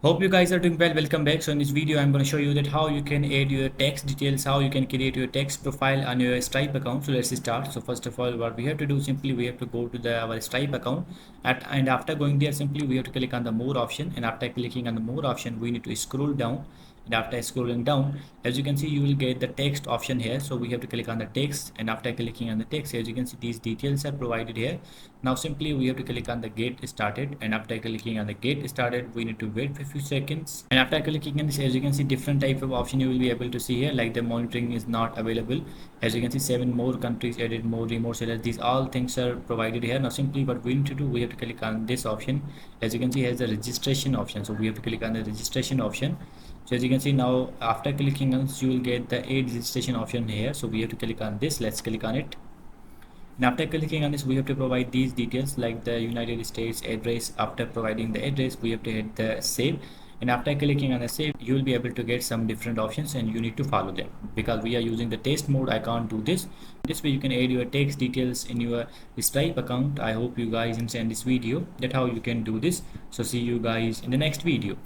Hope you guys are doing well. Welcome back. So in this video I'm going to show you that how you can add your text details, how you can create your text profile on your Stripe account. So let's start. So first of all, what we have to do, simply we have to go to our Stripe account and after going there, simply we have to click on the more option, and after clicking on the more option we need to scroll down, and after scrolling down, as you can see, you will get the text option here. So we have to click on the text, and after clicking on the text, as you can see, these details are provided here. Now simply we have to click on the get started, and after clicking on the get started, we need to wait for a few seconds, and after clicking on this, as you can see, different type of option you will be able to see here, like the monitoring is not available. As you can see, 7 more countries added, more remote sellers, these all things are provided here. Now simply what we need to do, we have to click on this option. As you can see, has the registration option, so we have to click on the registration option. So as you can see, now after clicking on this, you will get the aid registration option here. So we have to click on this. Let's click on it, and after clicking on this, we have to provide these details like the United States address. After providing the address, we have to hit the save, and after clicking on the save, you will be able to get some different options, and you need to follow them. Because we are using the test mode, I can't do this. This way you can add your text details in your Stripe account. I hope you guys understand this video, that how you can do this. So see you guys in the next video.